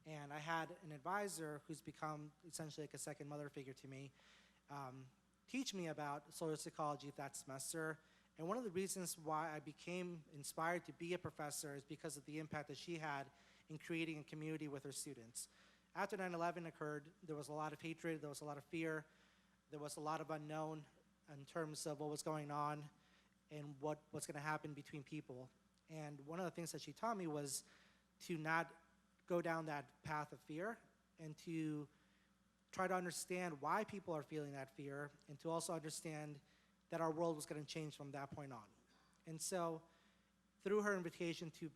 and I had an advisor who's become essentially like a second mother figure to me teach me about social psychology that semester. And one of the reasons why I became inspired to be a professor is because of the impact that she had in creating a community with her students. After 9/11 occurred, there was a lot of hatred, there was a lot of fear, there was a lot of unknown in terms of what was going on and what was going to happen between people. And one of the things that she taught me was to not go down that path of fear, and to try to understand why people are feeling that fear, and to also understand that our world was going to change from that point on. And so through her invitation to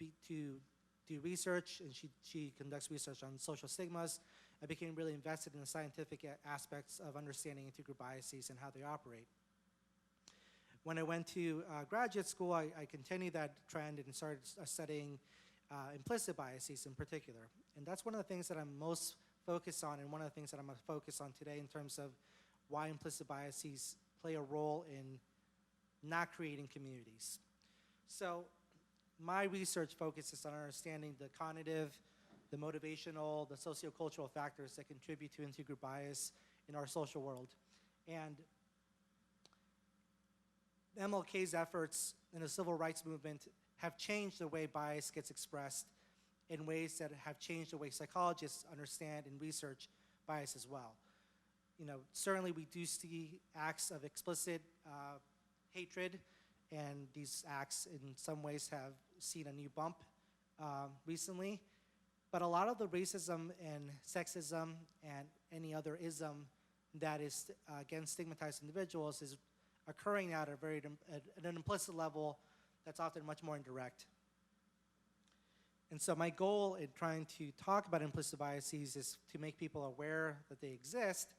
do research, and she conducts research on social stigmas, I became really invested in the scientific aspects of understanding intergroup biases and how they operate. When I went to graduate school, I continued that trend and started studying implicit biases in particular. And that's one of the things that I'm most focused on, and one of the things that I'm going to focus on today in terms of why implicit biases play a role in not creating communities. So my research focuses on understanding the cognitive, the motivational, the sociocultural factors that contribute to intergroup bias in our social world. And MLK's efforts in the civil rights movement have changed the way bias gets expressed in ways that have changed the way psychologists understand and research bias as well. You know, certainly we do see acts of explicit hatred, and these acts in some ways have seen a new bump recently. But a lot of the racism and sexism and any other ism that is against stigmatized individuals is occurring at at an implicit level that's often much more indirect. And so my goal in trying to talk about implicit biases is to make people aware that they exist,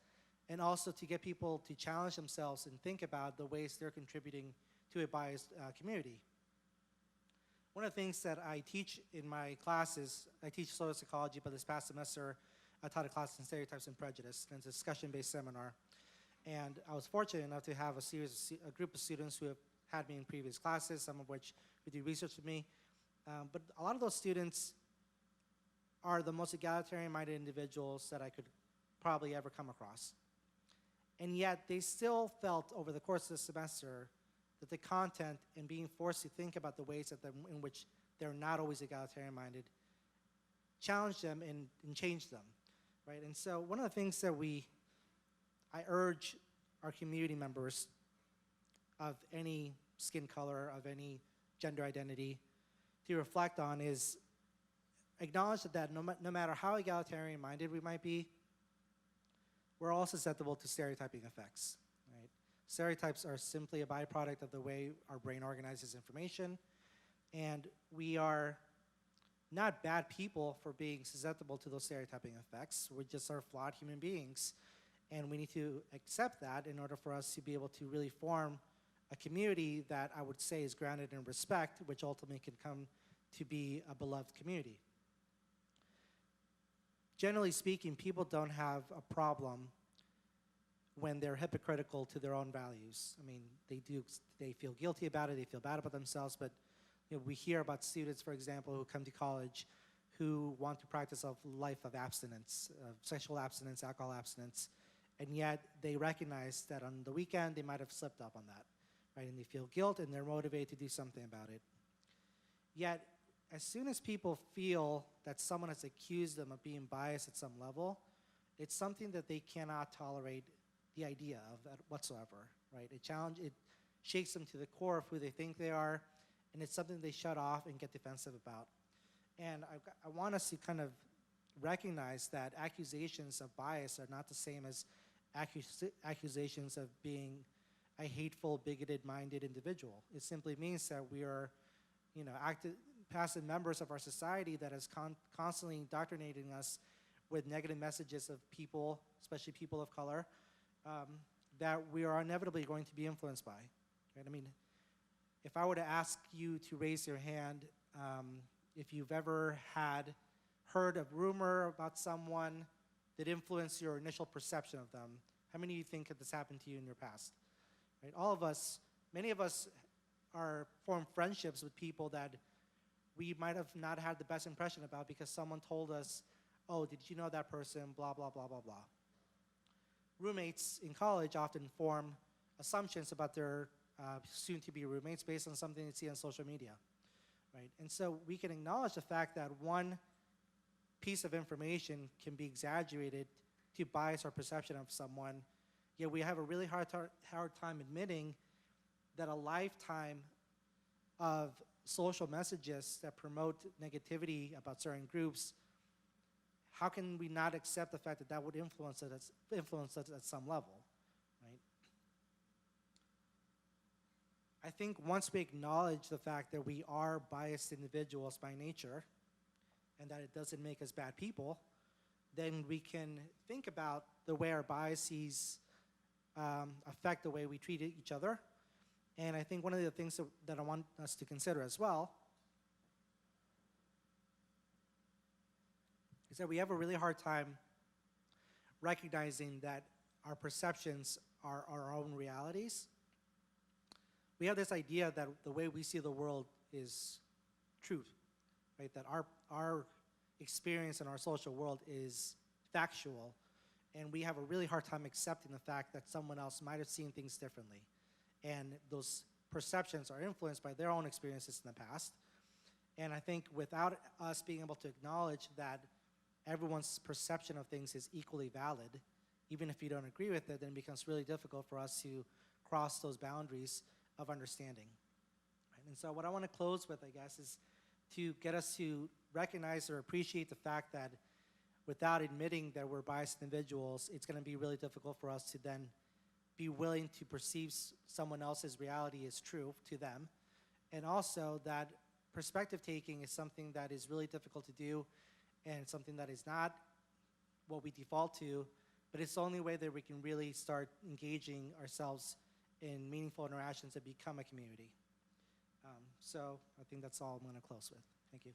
and also to get people to challenge themselves and think about the ways they're contributing to a biased community. One of the things that I teach in my classes, I teach social psychology, but this past semester I taught a class in stereotypes and prejudice, and it's a discussion-based seminar. And I was fortunate enough to have a group of students who have had me in previous classes, some of which would do research with me. But a lot of those students are the most egalitarian-minded individuals that I could probably ever come across. And yet they still felt over the course of the semester that the content and being forced to think about the ways in which they're not always egalitarian-minded challenged them and changed them, right? And so one of the things that I urge our community members of any skin color, of any gender identity, to reflect on is acknowledge that no matter how egalitarian-minded we might be, we're all susceptible to stereotyping effects, right? Stereotypes are simply a byproduct of the way our brain organizes information, and we are not bad people for being susceptible to those stereotyping effects. We just are flawed human beings, and we need to accept that in order for us to be able to really form a community that I would say is grounded in respect, which ultimately can come to be a beloved community. Generally speaking, people don't have a problem when they're hypocritical to their own values. I mean, they feel guilty about it, they feel bad about themselves, but you know, we hear about students, for example, who come to college who want to practice a life of abstinence, sexual abstinence, alcohol abstinence, and yet they recognize that on the weekend they might have slipped up on that, right? And they feel guilt and they're motivated to do something about it. Yet, as soon as people feel that someone has accused them of being biased at some level, it's something that they cannot tolerate the idea of whatsoever, right? It shakes them to the core of who they think they are, and it's something they shut off and get defensive about. And I want us to kind of recognize that accusations of bias are not the same as accusations of being a hateful, bigoted-minded individual. It simply means that we are, passive members of our society that is constantly indoctrinating us with negative messages of people, especially people of color, that we are inevitably going to be influenced by. Right? I mean, if I were to ask you to raise your hand, if you've ever heard a rumor about someone that influenced your initial perception of them, how many of you think that this happened to you in your past? Right? All of us, many of us form friendships with people that we might have not had the best impression about because someone told us, oh, did you know that person, blah, blah, blah, blah, blah. Roommates in college often form assumptions about their soon-to-be roommates based on something they see on social media, right? And so we can acknowledge the fact that one piece of information can be exaggerated to bias our perception of someone, yet we have a really hard time admitting that a lifetime of social messages that promote negativity about certain groups, how can we not accept the fact that that would influence us at some level, right? I think once we acknowledge the fact that we are biased individuals by nature and that it doesn't make us bad people, then we can think about the way our biases affect the way we treat each other And I think one of the things that I want us to consider as well is that we have a really hard time recognizing that our perceptions are our own realities. We have this idea that the way we see the world is truth, right? That our experience in our social world is factual, and we have a really hard time accepting the fact that someone else might have seen things differently. And those perceptions are influenced by their own experiences in the past. And I think without us being able to acknowledge that everyone's perception of things is equally valid, even if you don't agree with it, then it becomes really difficult for us to cross those boundaries of understanding. Right? And so what I want to close with, I guess, is to get us to recognize or appreciate the fact that without admitting that we're biased individuals, it's going to be really difficult for us to then be willing to perceive someone else's reality as true to them. And also that perspective taking is something that is really difficult to do and something that is not what we default to, but it's the only way that we can really start engaging ourselves in meaningful interactions and become a community. So I think that's all I'm going to close with. Thank you.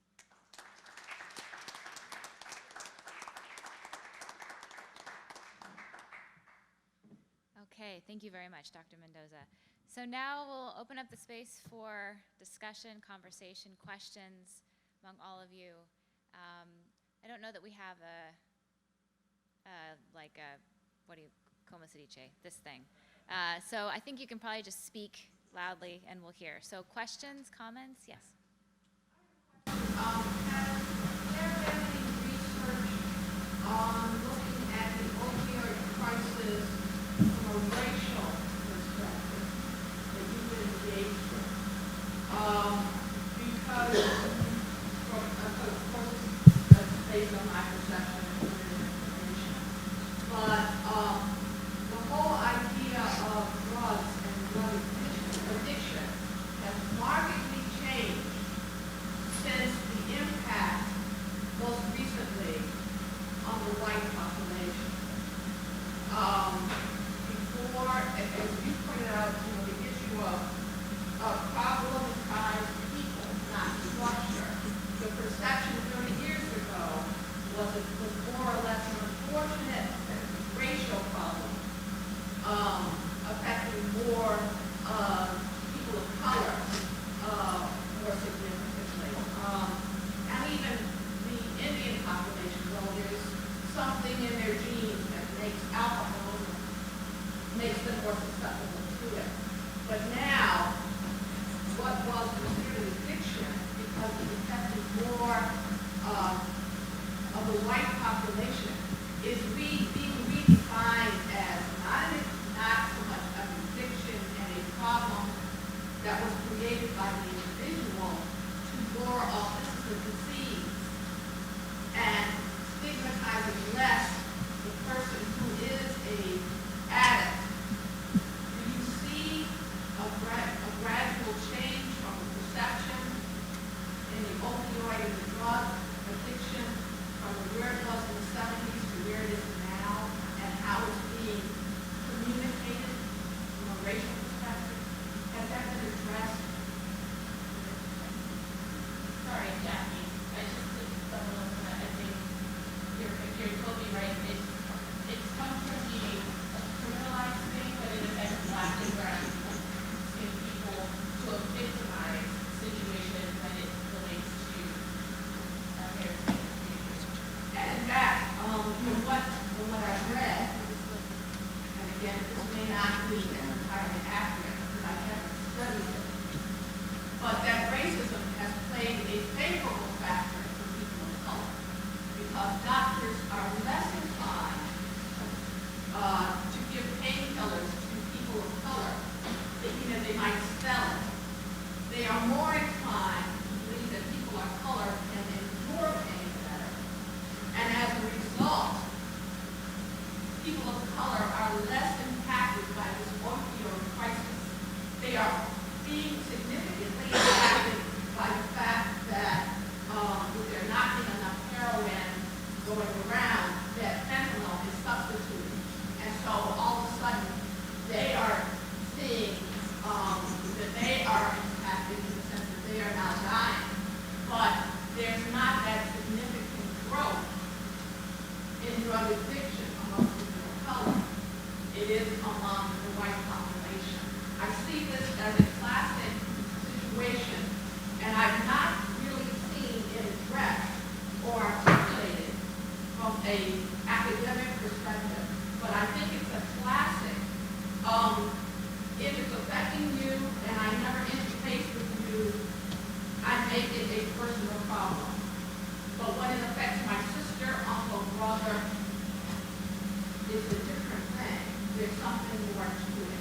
Okay, thank you very much, Dr. Mendoza. So now we'll open up the space for discussion, conversation, questions among all of you. I don't know that we have como se dice, this thing. So I think you can probably just speak loudly and we'll hear. So questions, comments? Yes. Has there been any research on looking at the opioid crisis from a racial perspective that you've been engaged with? Because, of course, that's based on my perception and limited information. But the whole idea of drugs and drug addiction has markedly changed since the impact most recently on the white population. Before, as you pointed out, the issue of problematized people, not structure. The perception 30 years ago was more or less an unfortunate racial problem affecting more people of color more significantly. And even the Indian population, well, there's something in their genes that makes alcoholism, makes them more susceptible to it. But now, what was considered addiction, because it affected more of the white population, is being redefined as not so much an addiction and a problem that was created by the individual to more of this is a disease, and stigmatizing less the person who is an addict. Do you see a gradual change from the perception in the opioid and the drug addiction from where it was in the 70s to where it is now, and how it's being communicated from a racial perspective? Has that been addressed? Sorry, Jackie. I just did some of that. I think you're totally right. It's come from being a criminalized thing, but it affects black and brown people to a victimized situation when it relates to heritage. And in fact, from what I've read, and again, this may not be entirely accurate because I haven't studied it, but that racism has played a favorable factor for people of color because doctors are less inclined to give painkillers to people of color, thinking that they might sell it. They are more inclined to believe that people of color can endure pain better. And as a result, people of color are less impacted by this opioid crisis. They are being significantly impacted by the fact that with there not being enough heroin going around, that fentanyl is substituted. And so all of a sudden, they are seeing drug addiction among people of color. It is among the white population. I see this as a classic situation, and I've not really seen it addressed or articulated from a academic perspective, but I think it's a classic. If it's affecting you and I never interface with you, I make it a personal problem. But when it affects my sister, uncle, brother, it's a different thing. There's something more to it.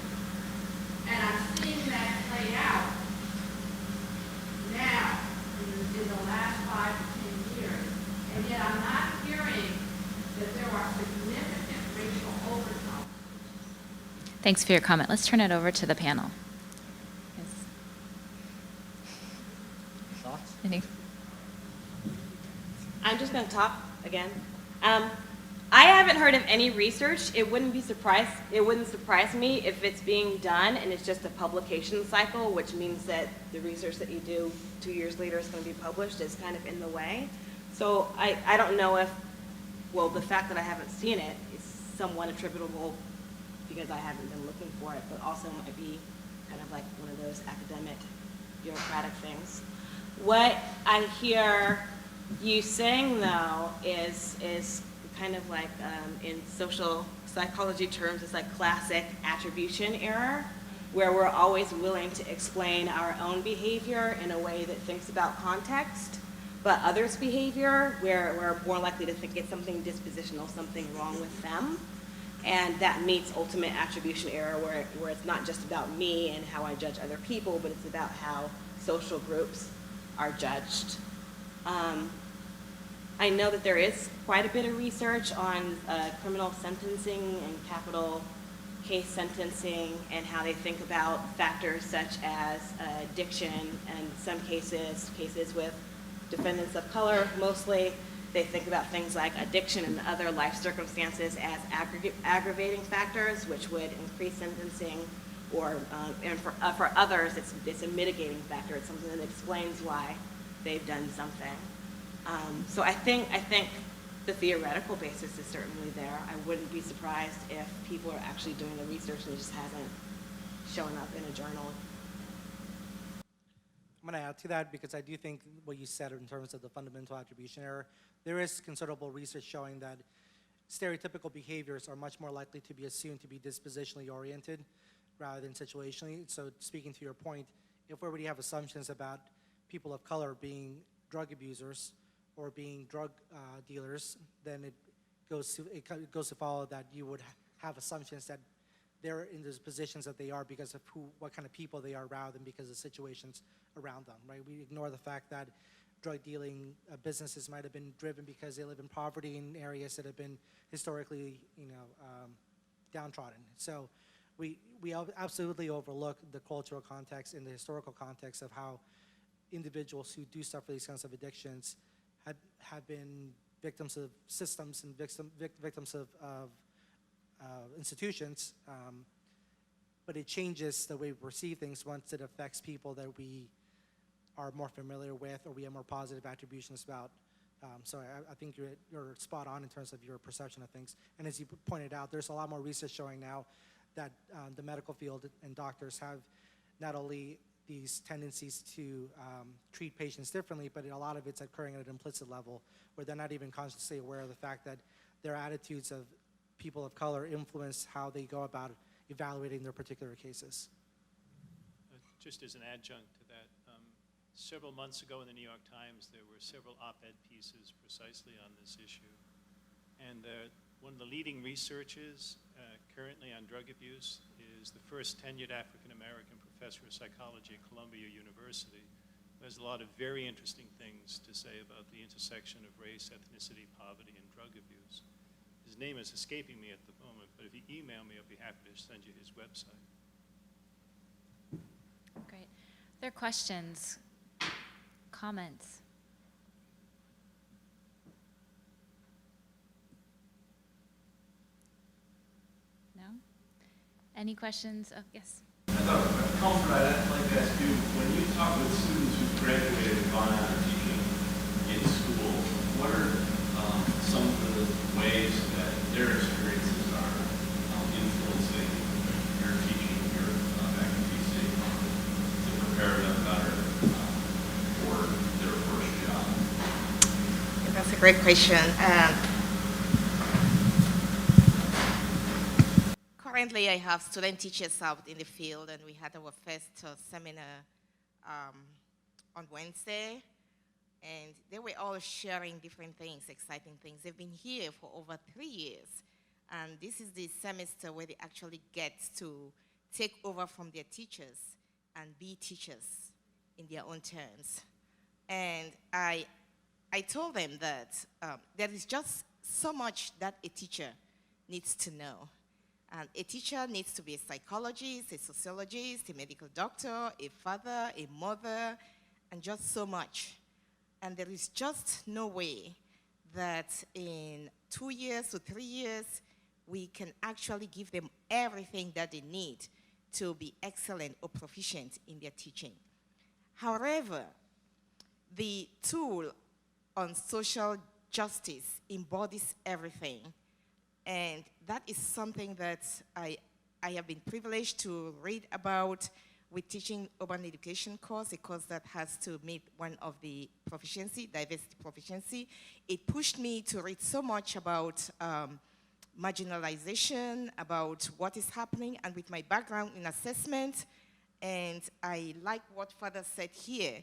And I'm seeing that play out now in the last 5 to 10 years. And yet I'm not hearing that there are significant racial overtones. Thanks for your comment. Let's turn it over to the panel. Yes. Thoughts? Any- I'm just going to talk again. I haven't heard of any research. It wouldn't surprise me if it's being done and it's just a publication cycle, which means that the research that you do 2 years later is going to be published is kind of in the way. So I don't know if, well, the fact that I haven't seen it is somewhat attributable because I haven't been looking for it, but also might be kind of like one of those academic bureaucratic things. What I hear you saying, though, is kind of like in social psychology terms, it's like classic attribution error, where we're always willing to explain our own behavior in a way that thinks about context, but others' behavior, where we're more likely to think it's something dispositional, something wrong with them. And that meets ultimate attribution error, where it's not just about me and how I judge other people, but it's about how social groups are judged. I know that there is quite a bit of research on criminal sentencing and capital case sentencing and how they think about factors such as addiction, and in some cases with defendants of color mostly, they think about things like addiction and other life circumstances as aggravating factors, which would increase sentencing, or and for others, it's a mitigating factor. It's something that explains why they've done something. So I think the theoretical basis is certainly there. I wouldn't be surprised if people are actually doing the research and it just hasn't shown up in a journal. I'm going to add to that because I do think what you said in terms of the fundamental attribution error, there is considerable research showing that stereotypical behaviors are much more likely to be assumed to be dispositionally oriented rather than situationally. So speaking to your point, if we already have assumptions about people of color being drug abusers or being drug dealers, then it goes to follow that you would have assumptions that they're in those positions that they are because of what kind of people they are rather than because of situations around them, right? We ignore the fact that drug dealing businesses might have been driven because they live in poverty in areas that have been historically, downtrodden. So we absolutely overlook the cultural context and the historical context of how individuals who do suffer these kinds of addictions have been victims of systems and victims of institutions, but it changes the way we perceive things once it affects people that we are more familiar with or we have more positive attributions about. So I think you're spot on in terms of your perception of things. And as you pointed out, there's a lot more research showing now that the medical field and doctors have not only these tendencies to treat patients differently, but a lot of it's occurring at an implicit level where they're not even consciously aware of the fact that their attitudes of people of color influence how they go about evaluating their particular cases. Just as an adjunct to that, several months ago in the New York Times, there were several op-ed pieces precisely on this issue. And one of the leading researchers currently on drug abuse is the first tenured African-American professor of psychology at Columbia University, who has a lot of very interesting things to say about the intersection of race, ethnicity, poverty, and drug abuse. His name is escaping me at the moment, but if you email me, I'll be happy to send you his website. Great. Are there questions, comments? No? Any questions? Oh, yes. Comfort, I'd like to ask you, when you talk with students who've graduated and gone on to teaching in school, what are some of the ways that That's a great question. Currently, I have student teachers out in the field, and we had our first seminar on Wednesday, and they were all sharing different things, exciting things. They've been here for over 3 years, and this is the semester where they actually get to take over from their teachers and be teachers in their own terms. And I told them that there is just so much that a teacher needs to know. And a teacher needs to be a psychologist, a sociologist, a medical doctor, a father, a mother, and just so much. And there is just no way that in 2 years or 3 years, we can actually give them everything that they need to be excellent or proficient in their teaching. However, the tool on social justice embodies everything. And that is something that I have been privileged to read about with teaching urban education course, a course that has to meet one of the proficiency, diversity proficiency. It pushed me to read so much about marginalization, about what is happening, and with my background in assessment, and I like what Father said here,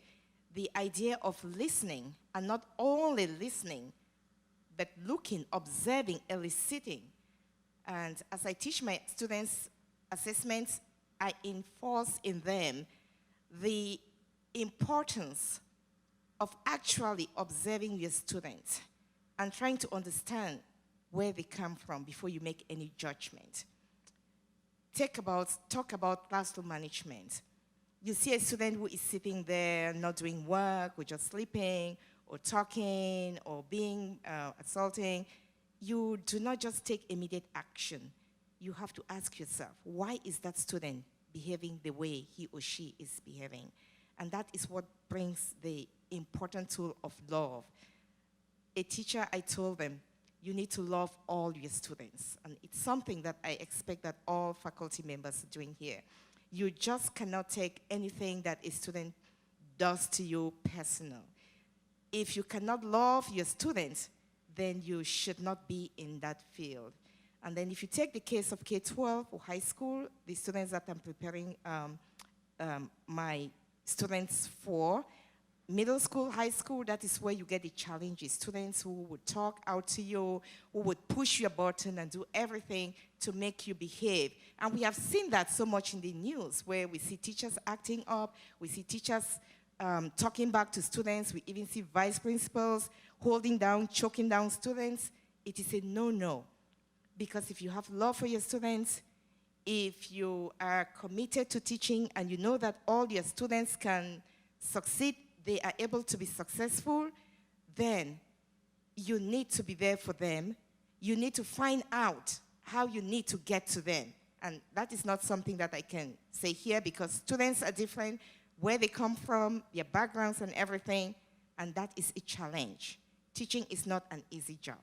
the idea of listening, and not only listening, but looking, observing, eliciting. And as I teach my students assessments, I enforce in them the importance of actually observing your students and trying to understand where they come from before you make any judgment. Talk about classroom management. You see a student who is sitting there not doing work, or just sleeping, or talking, or being assaulting. You do not just take immediate action. You have to ask yourself, why is that student behaving the way he or she is behaving? And that is what brings the important tool of love. A teacher, I told them, you need to love all your students. And it's something that I expect that all faculty members are doing here. You just cannot take anything that a student does to you personal. If you cannot love your students, then you should not be in that field. And then if you take the case of K-12 or high school, the students that I'm preparing my students for, middle school, high school, that is where you get the challenges. Students who would talk out to you, who would push your button and do everything to make you behave. And we have seen that so much in the news, where we see teachers acting up, we see teachers talking back to students, we even see vice principals holding down, choking down students. It is a no-no. Because if you have love for your students, if you are committed to teaching and you know that all your students can succeed, they are able to be successful, then you need to be there for them. You need to find out how you need to get to them. And that is not something that I can say here, because students are different, where they come from, their backgrounds and everything, and that is a challenge. Teaching is not an easy job.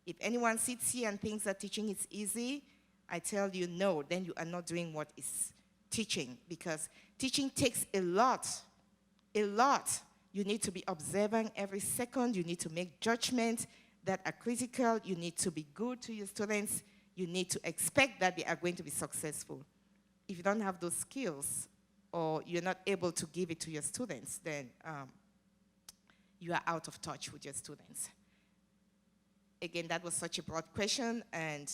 If anyone sits here and thinks that teaching is easy, I tell you no, then you are not doing what is teaching, because teaching takes a lot. A lot. You need to be observant every second. You need to make judgments that are critical. You need to be good to your students. You need to expect that they are going to be successful. If you don't have those skills, or you're not able to give it to your students, then you are out of touch with your students. Again, that was such a broad question, and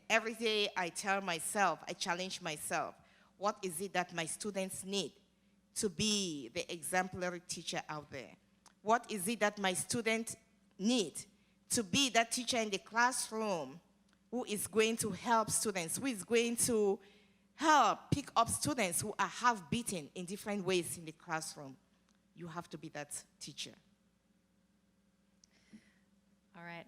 every day I tell myself, I challenge myself, what is it that my students need to be the exemplary teacher out there? What is it that my students need to be that teacher in the classroom who is going to help students, who is going to help pick up students who are half-beaten in different ways in the classroom? You have to be that teacher. All right.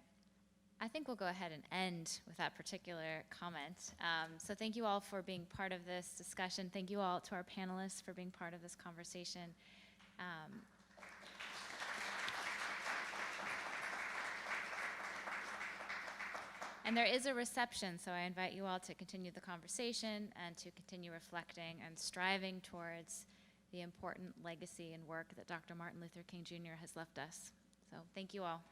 I think we'll go ahead and end with that particular comment. So thank you all for being part of this discussion. Thank you all to our panelists for being part of this conversation. And there is a reception, so I invite you all to continue the conversation and to continue reflecting and striving towards the important legacy and work that Dr. Martin Luther King Jr. has left us. So thank you all.